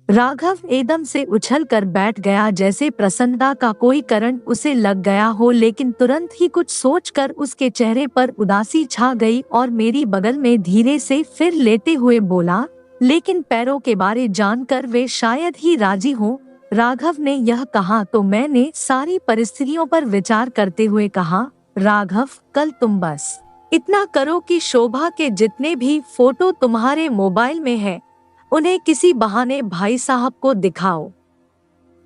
राघव एकदम से उछलकर बैठ गया, जैसे प्रसन्नता का कोई करंट उसे लग गया हो, लेकिन तुरंत ही कुछ सोचकर उसके चेहरे पर उदासी छा गई और मेरी बगल में धीरे से फिर लेटे हुए बोला, लेकिन पैरों के बारे जानकर वे शायद ही राजी हों। राघव ने यह कहा तो मैंने सारी परिस्थितियों पर विचार करते हुए कहा, राघव, कल तुम बस इतना करो कि शोभा के जितने भी फोटो तुम्हारे मोबाइल में है उन्हें किसी बहाने भाई साहब को दिखाओ,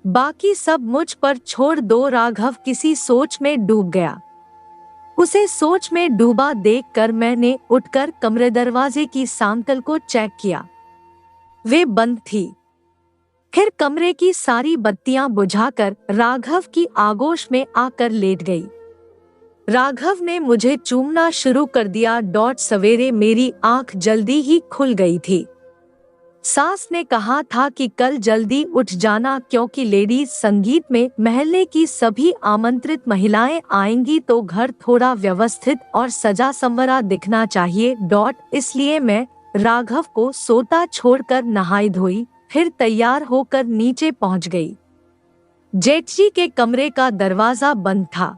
बाकी सब मुझ पर छोड़ दो। राघव किसी सोच में डूब गया। उसे सोच में डूबा देखकर मैंने उठकर कमरे दरवाजे की सांकल को चेक किया, वे बंद थी। फिर कमरे की सारी बत्तियां बुझाकर राघव की आगोश में आकर लेट गई। राघव ने मुझे चूमना शुरू कर दिया। सवेरे मेरी आंख जल्दी ही खुल गई थी। सास ने कहा था कि कल जल्दी उठ जाना, क्योंकि लेडीज संगीत में महल्ले की सभी आमंत्रित महिलाएं आएंगी तो घर थोड़ा व्यवस्थित और सजा संवरा दिखना चाहिए। इसलिए मैं राघव को सोता छोड़कर नहाई धोई, फिर तैयार होकर नीचे पहुंच गई। जेठजी के कमरे का दरवाजा बंद था।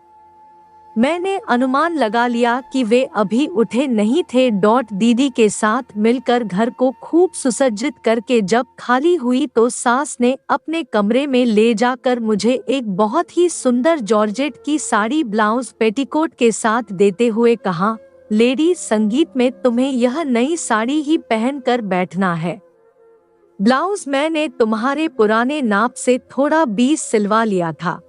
मैंने अनुमान लगा लिया कि वे अभी उठे नहीं थे। दीदी के साथ मिलकर घर को खूब सुसज्जित करके जब खाली हुई तो सास ने अपने कमरे में ले जाकर मुझे एक बहुत ही सुंदर जॉर्जेट की साड़ी ब्लाउज पेटीकोट के साथ देते हुए कहा, लेडीज संगीत में तुम्हें यह नई साड़ी ही पहन कर बैठना है। ब्लाउज मैंने तुम्हारे पुराने नाप से थोड़ा 20 सिलवा लिया था,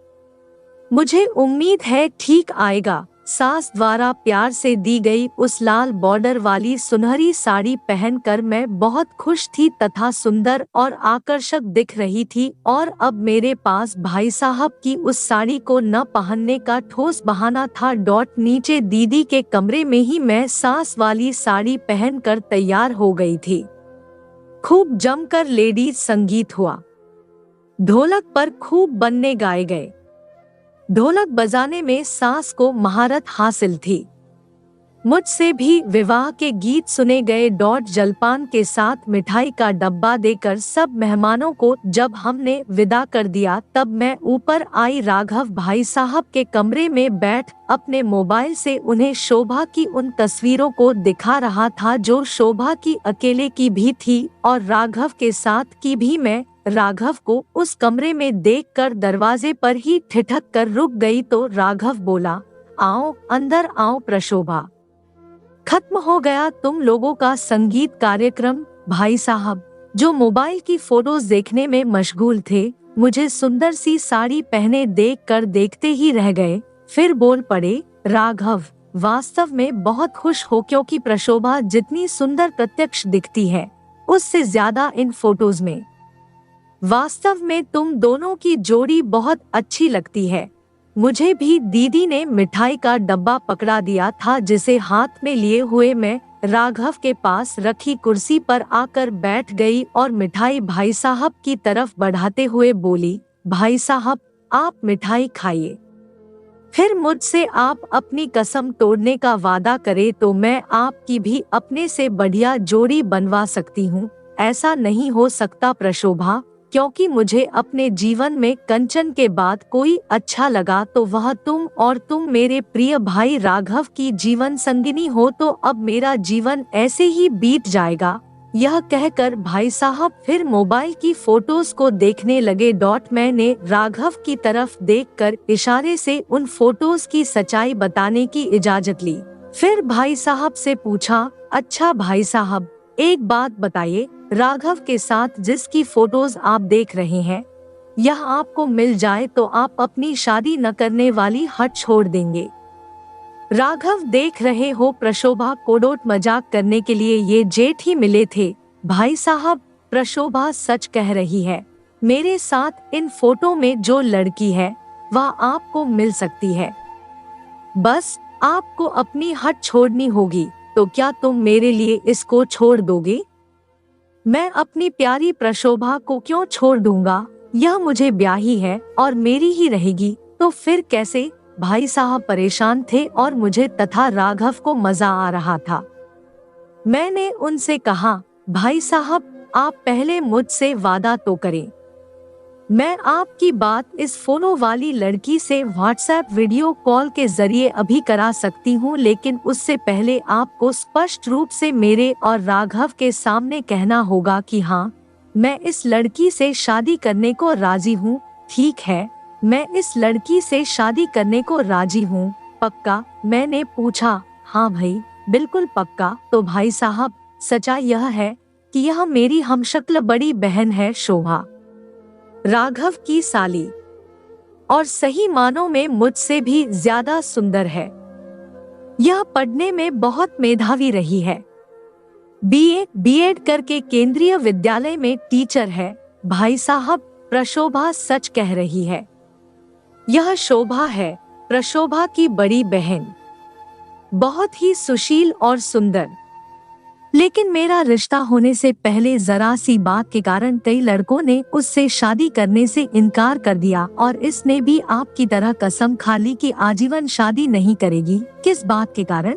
मुझे उम्मीद है ठीक आएगा। सास द्वारा प्यार से दी गई उस लाल बॉर्डर वाली सुनहरी साड़ी पहनकर मैं बहुत खुश थी तथा सुंदर और आकर्षक दिख रही थी, और अब मेरे पास भाई साहब की उस साड़ी को न पहनने का ठोस बहाना था। नीचे दीदी के कमरे में ही मैं सास वाली साड़ी पहनकर तैयार हो गई थी। खूब जमकर लेडीज संगीत हुआ। ढोलक पर खूब बन्ने गाए गए। ढोलक बजाने में सास को महारत हासिल थी। मुझसे भी विवाह के गीत सुने गए। जलपान के साथ मिठाई का डब्बा देकर सब मेहमानों को जब हमने विदा कर दिया तब मैं ऊपर आई। राघव भाई साहब के कमरे में बैठ अपने मोबाइल से उन्हें शोभा की उन तस्वीरों को दिखा रहा था जो शोभा की अकेले की भी थी और राघव के साथ की भी। मैं राघव को उस कमरे में देखकर दरवाजे पर ही ठिठक कर रुक गई तो राघव बोला, आओ अंदर आओ प्रशोभा, खत्म हो गया तुम लोगों का संगीत कार्यक्रम। भाई साहब जो मोबाइल की फोटोज देखने में मशगूल थे, मुझे सुंदर सी साड़ी पहने देखकर देखते ही रह गए। फिर बोल पड़े, राघव वास्तव में बहुत खुश हो क्योंकि प्रशोभा जितनी सुंदर प्रत्यक्ष दिखती है उससे ज्यादा इन फोटोज में। वास्तव में तुम दोनों की जोड़ी बहुत अच्छी लगती है। मुझे भी दीदी ने मिठाई का डब्बा पकड़ा दिया था जिसे हाथ में लिए हुए मैं राघव के पास रखी कुर्सी पर आकर बैठ गई और मिठाई भाई साहब की तरफ बढ़ाते हुए बोली, भाई साहब आप मिठाई खाइए, फिर मुझसे आप अपनी कसम तोड़ने का वादा करे तो मैं आपकी भी अपने से बढ़िया जोड़ी बनवा सकती हूँ। ऐसा नहीं हो सकता प्रशोभा, क्योंकि मुझे अपने जीवन में कंचन के बाद कोई अच्छा लगा तो वह तुम, और तुम मेरे प्रिय भाई राघव की जीवन संगिनी हो तो अब मेरा जीवन ऐसे ही बीत जाएगा। यह कहकर भाई साहब फिर मोबाइल की फोटोज को देखने लगे। मैंने राघव की तरफ देखकर इशारे से उन फोटोज की सच्चाई बताने की इजाजत ली। फिर भाई साहब से पूछा, अच्छा भाई साहब एक बात बताइए, राघव के साथ जिसकी फोटोज आप देख रहे हैं, यह आपको मिल जाए तो आप अपनी शादी न करने वाली हट छोड़ देंगे? राघव देख रहे हो प्रशोभा को मजाक करने के लिए ये जेठ ही मिले थे। भाई साहब प्रशोभा सच कह रही है, मेरे साथ इन फोटो में जो लड़की है वह आपको मिल सकती है, बस आपको अपनी हट छोड़नी होगी। तो क्या तुम मेरे लिए इसको छोड़ दोगे? मैं अपनी प्यारी प्रशोभा को क्यों छोड़ दूंगा? यह मुझे ब्याही है और मेरी ही रहेगी। तो फिर कैसे? भाई साहब परेशान थे और मुझे तथा राघव को मजा आ रहा था। मैंने उनसे कहा, भाई साहब आप पहले मुझसे वादा तो करें। मैं आपकी बात इस फोटो वाली लड़की से व्हाट्सएप वीडियो कॉल के जरिए अभी करा सकती हूँ, लेकिन उससे पहले आपको स्पष्ट रूप से मेरे और राघव के सामने कहना होगा कि हाँ, मैं इस लड़की से शादी करने को राजी हूँ। ठीक है, मैं इस लड़की से शादी करने को राजी हूँ, पक्का? मैंने पूछा। हाँ भाई, बिल्कुल पक्का। तो भाई साहब, सच्चाई यह है कि यह मेरी हमशक्ल बड़ी बहन है शोभा, राघव की साली, और सही मानों में मुझसे भी ज्यादा सुंदर है। यह पढ़ने में बहुत मेधावी रही है, बीए बीएड करके केंद्रीय विद्यालय में टीचर है। भाई साहब, प्रशोभा सच कह रही है। यह शोभा है, प्रशोभा की बड़ी बहन, बहुत ही सुशील और सुंदर। लेकिन मेरा रिश्ता होने से पहले जरा सी बात के कारण कई लड़कों ने उससे शादी करने से इनकार कर दिया, और इसने भी आपकी तरह कसम खा ली कि आजीवन शादी नहीं करेगी। किस बात के कारण?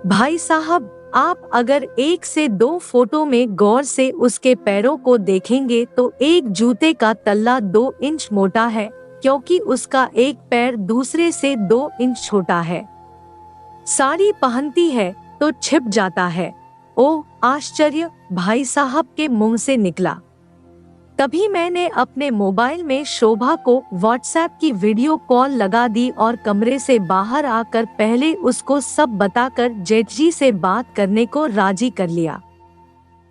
भाई साहब, आप अगर 1 से 2 फोटो में गौर से उसके पैरों को देखेंगे तो एक जूते का तल्ला 2 इंच मोटा है, क्योंकि उसका एक पैर दूसरे से 2 इंच छोटा है। साड़ी पहनती है तो छिप जाता है। ओह आश्चर्य, भाई साहब के मुंह से निकला। तभी मैंने अपने मोबाइल में शोभा को व्हाट्सएप की वीडियो कॉल लगा दी और कमरे से बाहर आकर पहले उसको सब बताकर जेठ जी से बात करने को राजी कर लिया।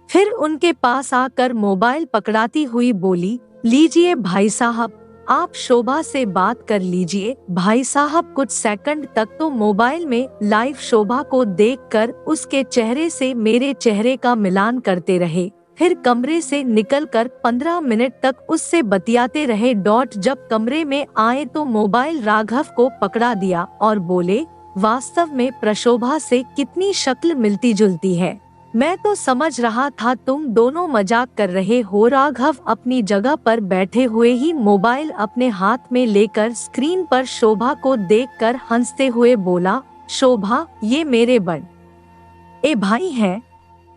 फिर उनके पास आकर मोबाइल पकड़ाती हुई बोली, लीजिए भाई साहब, आप शोभा से बात कर लीजिए। भाई साहब कुछ सेकंड तक तो मोबाइल में लाइव शोभा को देखकर उसके चेहरे से मेरे चेहरे का मिलान करते रहे, फिर कमरे से निकलकर 15 मिनट तक उससे बतियाते रहे। जब कमरे में आए तो मोबाइल राघव को पकड़ा दिया और बोले, वास्तव में प्रशोभा से कितनी शक्ल मिलती जुलती है। मैं तो समझ रहा था तुम दोनों मजाक कर रहे हो। राघव अपनी जगह पर बैठे हुए ही मोबाइल अपने हाथ में लेकर स्क्रीन पर शोभा को देखकर हंसते हुए बोला, शोभा ये मेरे बड़े भाई हैं,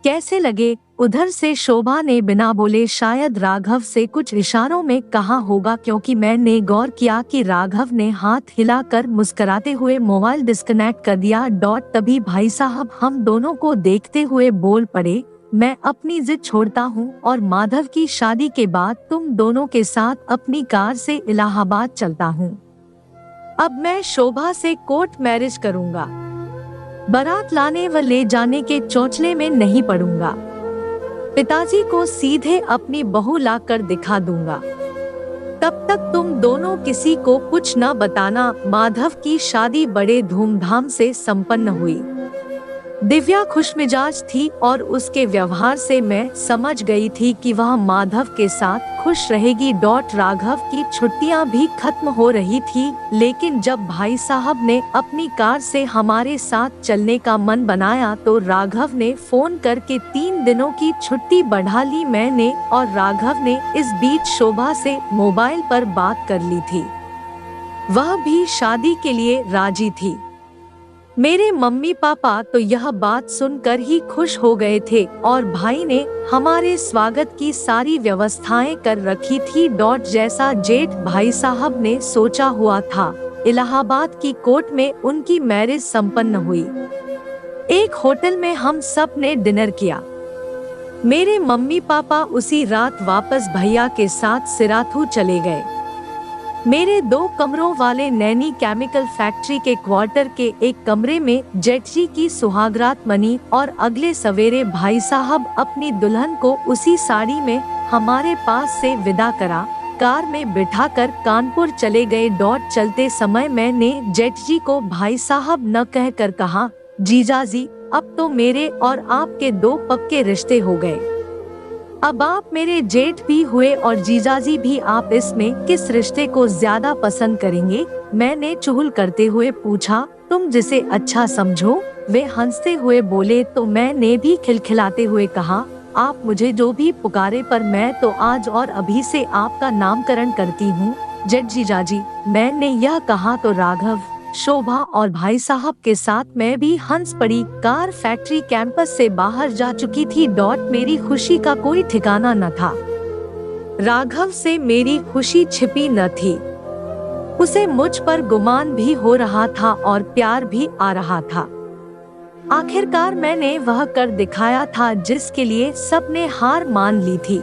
कैसे लगे? उधर से शोभा ने बिना बोले शायद राघव से कुछ इशारों में कहा होगा, क्योंकि मैंने गौर किया कि राघव ने हाथ हिलाकर मुस्कुराते हुए मोबाइल डिस्कनेक्ट कर दिया। तभी भाई साहब हम दोनों को देखते हुए बोल पड़े, मैं अपनी जिद छोड़ता हूँ और माधव की शादी के बाद तुम दोनों के साथ अपनी कार से इलाहाबाद चलता हूँ। अब मैं शोभा से कोर्ट मैरिज करूँगा, बारात लाने व ले जाने के चौचले में नहीं पड़ूंगा। पिताजी को सीधे अपनी बहू लाकर दिखा दूंगा। तब तक तुम दोनों किसी को कुछ न बताना। माधव की शादी बड़े धूमधाम से संपन्न हुई। दिव्या खुशमिजाज थी और उसके व्यवहार से मैं समझ गई थी कि वह माधव के साथ खुश रहेगी। राघव की छुट्टियां भी खत्म हो रही थी, लेकिन जब भाई साहब ने अपनी कार से हमारे साथ चलने का मन बनाया तो राघव ने फोन करके 3 दिनों की छुट्टी बढ़ा ली। मैंने और राघव ने इस बीच शोभा से मोबाइल पर बात कर ली थी। वह भी शादी के लिए राजी थी। मेरे मम्मी पापा तो यह बात सुनकर ही खुश हो गए थे और भाई ने हमारे स्वागत की सारी व्यवस्थाएं कर रखी थी। जैसा जेठ भाई साहब ने सोचा हुआ था, इलाहाबाद की कोर्ट में उनकी मैरिज संपन्न हुई। एक होटल में हम सब ने डिनर किया। मेरे मम्मी पापा उसी रात वापस भैया के साथ सिराथू चले गए। मेरे 2 कमरों वाले नैनी केमिकल फैक्ट्री के क्वार्टर के एक कमरे में जेठ जी की सुहागरात मनी और अगले सवेरे भाई साहब अपनी दुल्हन को उसी साड़ी में हमारे पास से विदा करा कार में बिठाकर कानपुर चले गए। चलते समय मैंने जेठ जी को भाई साहब न कहकर कहा, जीजाजी अब तो मेरे और आपके 2 पक्के रिश्ते हो गए। अब आप मेरे जेठ भी हुए और जीजाजी भी। आप इसमें किस रिश्ते को ज्यादा पसंद करेंगे? मैंने चुगल करते हुए पूछा। तुम जिसे अच्छा समझो। वे हंसते हुए बोले तो मैंने भी खिलखिलाते हुए कहा, आप मुझे जो भी पुकारे पर मैं तो आज और अभी से आपका नामकरण करती हूँ जेठ जीजाजी। मैंने यह कहा तो राघव शोभा और भाई साहब के साथ मैं भी हंस पड़ी। कार फैक्ट्री कैंपस से बाहर जा चुकी थी। मेरी खुशी का कोई ठिकाना न था। राघव से मेरी खुशी छिपी न थी। उसे मुझ पर गुमान भी हो रहा था और प्यार भी आ रहा था। आखिरकार मैंने वह कर दिखाया था जिसके लिए सबने हार मान ली थी।